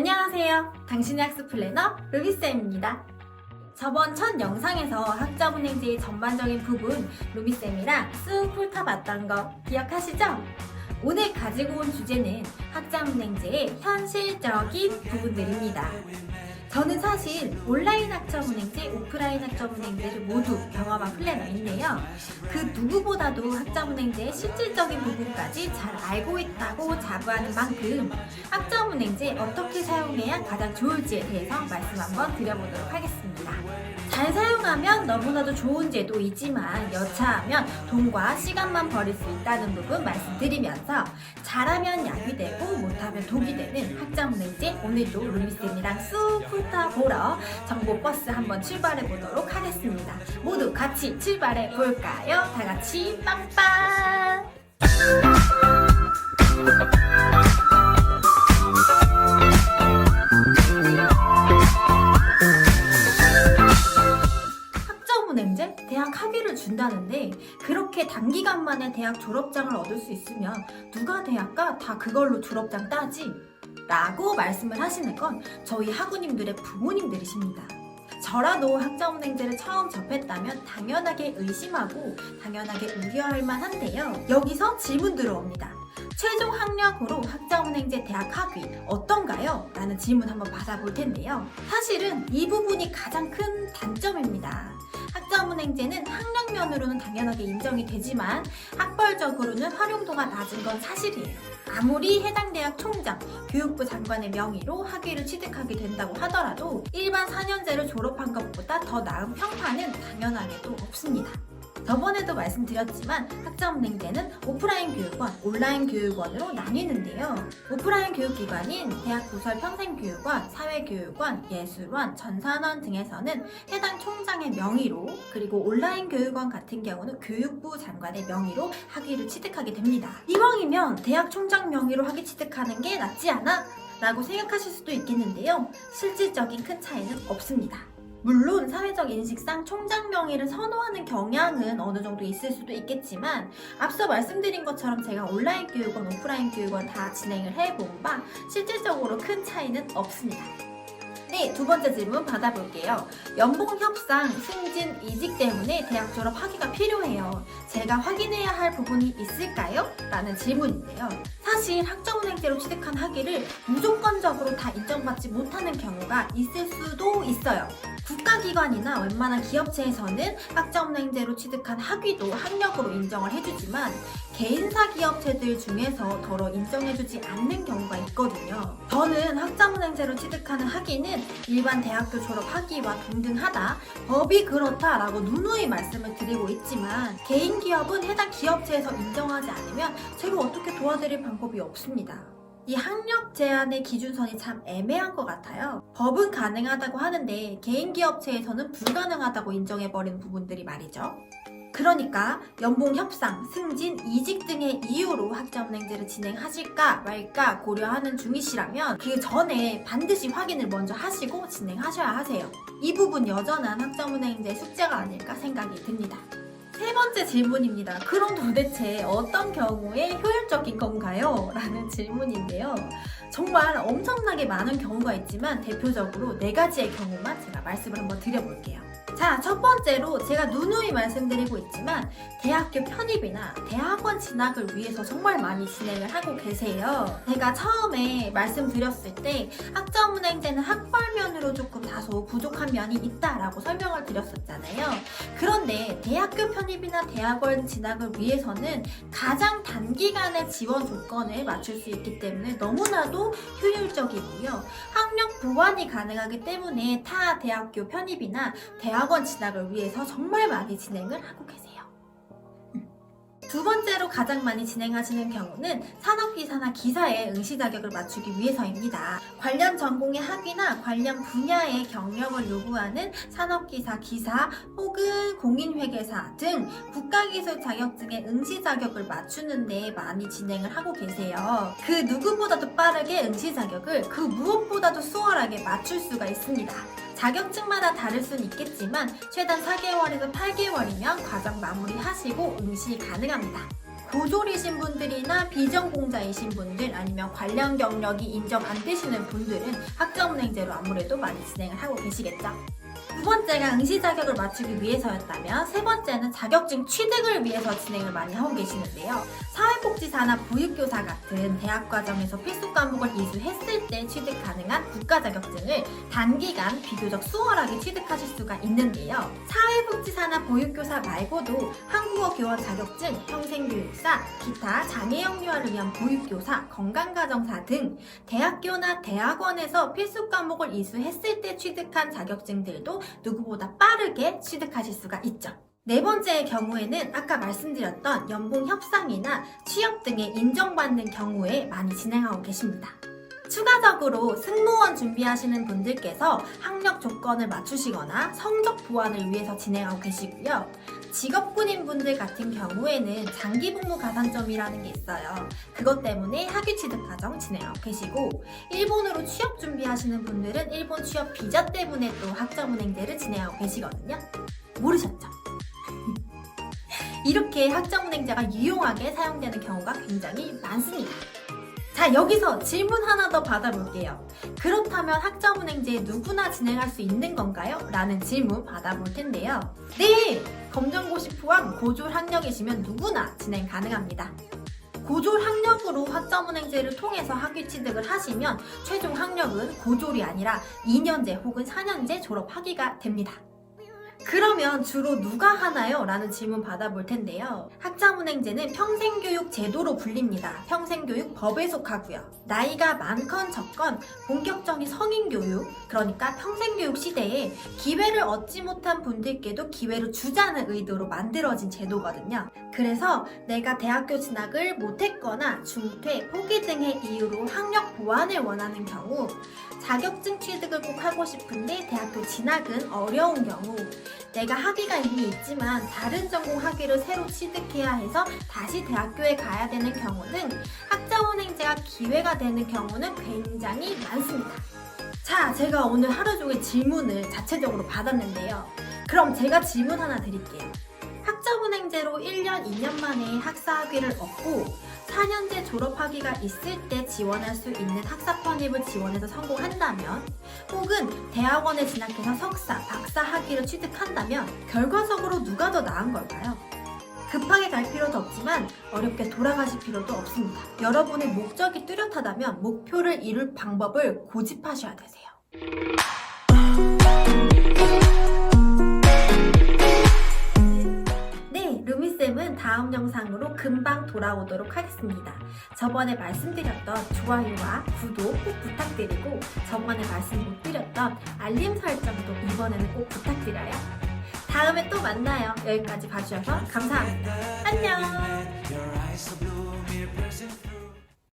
안녕하세요. 당신의 학습 플래너 루비쌤입니다. 저번 첫 영상에서 학점은행제의 전반적인 부분 루비쌤이랑 쑥 훑어봤던 거 기억하시죠? 오늘 가지고 온 주제는 학점은행제의 현실적인 부분들입니다. 저는 사실 온라인 학점은행제, 오프라인 학점은행제를 모두 경험한 플래너인데요. 그 누구보다도 학점은행제의 실질적인 부분까지 잘 알고 있다고 자부하는 만큼 학점은행제 어떻게 사용해야 가장 좋을지에 대해서 말씀 한번 드려보도록 하겠습니다. 잘 사용하면 너무나도 좋은 제도이지만 여차하면 돈과 시간만 버릴 수 있다는 부분 말씀드리면서 잘하면 약이 되고 못하면 독이 되는 학점은행제, 오늘도 루미쌤이랑 쑥 훑어보러 정보버스 한번 출발해 보도록 하겠습니다. 모두 같이 출발해 볼까요? 다 같이 빵빵! 학점은행제? 대학 학위를 준다는데 그렇게 단기간 만에 대학 졸업장을 얻을 수 있으면 누가 대학가? 다 그걸로 졸업장 따지? 라고 말씀을 하시는 건 저희 학우님들의 부모님들이십니다. 저라도 학점은행제를 처음 접했다면 당연하게 의심하고 당연하게 우려할 만한데요. 여기서 질문 들어옵니다. 최종 학력으로 학점은행제 대학 학위 어떤가요? 라는 질문 한번 받아볼 텐데요. 사실은 이 부분이 가장 큰 단점입니다. 학점은행제는 학력면으로는 당연하게 인정이 되지만 학벌적으로는 활용도가 낮은 건 사실이에요. 아무리 해당 대학 총장, 교육부 장관의 명의로 학위를 취득하게 된다고 하더라도 일반 4년제를 졸업한 것보다 더 나은 평판은 당연하게도 없습니다. 저번에도 말씀드렸지만 학점은행제는 오프라인 교육원, 온라인 교육원으로 나뉘는데요. 오프라인 교육기관인 대학부설평생교육원, 사회교육원, 예술원, 전산원 등에서는 해당 총장의 명의로, 그리고 온라인 교육원 같은 경우는 교육부 장관의 명의로 학위를 취득하게 됩니다. 이왕이면 대학 총장 명의로 학위 취득하는 게 낫지 않아? 라고 생각하실 수도 있겠는데요. 실질적인 큰 차이는 없습니다. 물론 사회적 인식상 총장 명의를 선호하는 경향은 어느 정도 있을 수도 있겠지만 앞서 말씀드린 것처럼 제가 온라인 교육원, 오프라인 교육원 다 진행을 해본 바 실질적으로 큰 차이는 없습니다. 네, 두 번째 질문 받아볼게요. 연봉 협상, 승진, 이직 때문에 대학 졸업 학위가 필요해요. 제가 확인해야 할 부분이 있을까요? 라는 질문인데요. 사실 학점은행제로 취득한 학위를 무조건적으로 다 인정받지 못하는 경우가 있을 수도 있어요. 국가기관이나 웬만한 기업체에서는 학점은행제로 취득한 학위도 학력으로 인정을 해주지만 개인사 기업체들 중에서 더러 인정해주지 않는 경우가 있거든요. 저는 학점은행제로 취득하는 학위는 일반 대학교 졸업 학위와 동등하다, 법이 그렇다라고 누누이 말씀을 드리고 있지만 개인 기업은 해당 기업체에서 인정하지 않으면 제가 어떻게 도와드릴 방법이 없습니다. 이 학력 제한의 기준선이 참 애매한 것 같아요. 법은 가능하다고 하는데 개인 기업체에서는 불가능하다고 인정해버리는 부분들이 말이죠. 그러니까 연봉 협상, 승진, 이직 등의 이유로 학점은행제를 진행하실까 말까 고려하는 중이시라면 그 전에 반드시 확인을 먼저 하시고 진행하셔야 하세요. 이 부분 여전한 학점은행제 숙제가 아닐까 생각이 듭니다. 세 번째 질문입니다. 그럼 도대체 어떤 경우에 효율적인 건가요? 라는 질문인데요. 정말 엄청나게 많은 경우가 있지만 대표적으로 4가지의 경우만 제가 말씀을 한번 드려볼게요. 자, 첫 번째로 제가 누누이 말씀드리고 있지만 대학교 편입이나 대학원 진학을 위해서 정말 많이 진행을 하고 계세요. 제가 처음에 말씀드렸을 때 학점은행제는 학벌면으로 조금 다소 부족한 면이 있다라고 설명을 드렸었잖아요. 그런데 대학교 편입이나 대학원 진학을 위해서는 가장 단기간의 지원 조건을 맞출 수 있기 때문에 너무나도 효율적이고요. 학력 보완이 가능하기 때문에 타 대학교 편입이나 대학원 진학을 위해서 정말 많이 진행을 하고 계세요. 두 번째로 가장 많이 진행하시는 경우는 산업기사나 기사의 응시 자격을 맞추기 위해서입니다. 관련 전공의 학위나 관련 분야의 경력을 요구하는 산업기사, 기사 혹은 공인회계사 등 국가기술 자격증의 응시 자격을 맞추는 데 많이 진행을 하고 계세요. 그 누구보다도 빠르게 응시 자격을 그 무엇보다도 수월하게 맞출 수가 있습니다. 자격증마다 다를 수는 있겠지만 최단 4개월에서 8개월이면 과정 마무리하시고 응시 가능합니다. 고졸이신 분들이나 비전공자이신 분들 아니면 관련 경력이 인정 안 되시는 분들은 학점은행제로 아무래도 많이 진행을 하고 계시겠죠. 두 번째가 응시 자격을 맞추기 위해서였다면 세 번째는 자격증 취득을 위해서 진행을 많이 하고 계시는데요. 사회복지사나 보육교사 같은 대학 과정에서 필수 과목을 이수했을 때 취득 가능한 국가 자격증을 단기간 비교적 수월하게 취득하실 수가 있는데요. 사회복지사나 보육교사 말고도 한국어 교원 자격증, 평생교육사, 기타 장애 영유아를 위한 보육교사, 건강가정사 등 대학교나 대학원에서 필수 과목을 이수했을 때 취득한 자격증들도 누구보다 빠르게 취득하실 수가 있죠. 네 번째의 경우에는 아까 말씀드렸던 연봉 협상이나 취업 등에 인정받는 경우에 많이 진행하고 계십니다. 추가적으로 승무원 준비하시는 분들께서 학력 조건을 맞추시거나 성적 보완을 위해서 진행하고 계시고요. 직업군인 분들 같은 경우에는 장기복무 가산점이라는 게 있어요. 그것 때문에 학위 취득 과정 진행하고 계시고, 일본으로 취업 준비하시는 분들은 일본 취업 비자 때문에 또 학점은행제를 진행하고 계시거든요. 모르셨죠? 이렇게 학점은행제가 유용하게 사용되는 경우가 굉장히 많습니다. 자, 여기서 질문 하나 더 받아볼게요. 그렇다면 학점은행제 누구나 진행할 수 있는 건가요? 라는 질문 받아볼 텐데요. 네! 검정고시 포함 고졸 학력이시면 누구나 진행 가능합니다. 고졸 학력으로 학점은행제를 통해서 학위 취득을 하시면 최종 학력은 고졸이 아니라 2년제 혹은 4년제 졸업학위가 됩니다. 그러면 주로 누가 하나요? 라는 질문 받아볼 텐데요. 학점은행제는 평생교육 제도로 불립니다. 평생교육 법에 속하고요. 나이가 많건 적건 본격적인 성인교육, 그러니까 평생교육 시대에 기회를 얻지 못한 분들께도 기회를 주자는 의도로 만들어진 제도거든요. 그래서 내가 대학교 진학을 못했거나 중퇴, 포기 등의 이유로 학력 보완을 원하는 경우, 자격증 취득을 꼭 하고 싶은데 대학교 진학은 어려운 경우, 내가 학위가 이미 있지만 다른 전공 학위를 새로 취득해야 해서 다시 대학교에 가야 되는 경우 등 학점은행제가 기회가 되는 경우는 굉장히 많습니다. 자, 제가 오늘 하루 종일 질문을 자체적으로 받았는데요. 그럼 제가 질문 하나 드릴게요. 학점은행제로 1년, 2년 만에 학사 학위를 얻고 4년제 졸업학위가 있을 때 지원할 수 있는 학사 편입을 지원해서 성공한다면, 혹은 대학원에 진학해서 석사, 박사 학위를 취득한다면 결과적으로 누가 더 나은 걸까요? 급하게 갈 필요도 없지만 어렵게 돌아가실 필요도 없습니다. 여러분의 목적이 뚜렷하다면 목표를 이룰 방법을 고집하셔야 되세요. 루미쌤은 다음 영상으로 금방 돌아오도록 하겠습니다. 저번에 말씀드렸던 좋아요와 구독 꼭 부탁드리고, 저번에 말씀 못 드렸던 알림 설정도 이번에는 꼭 부탁드려요. 다음에 또 만나요. 여기까지 봐주셔서 감사합니다. 안녕!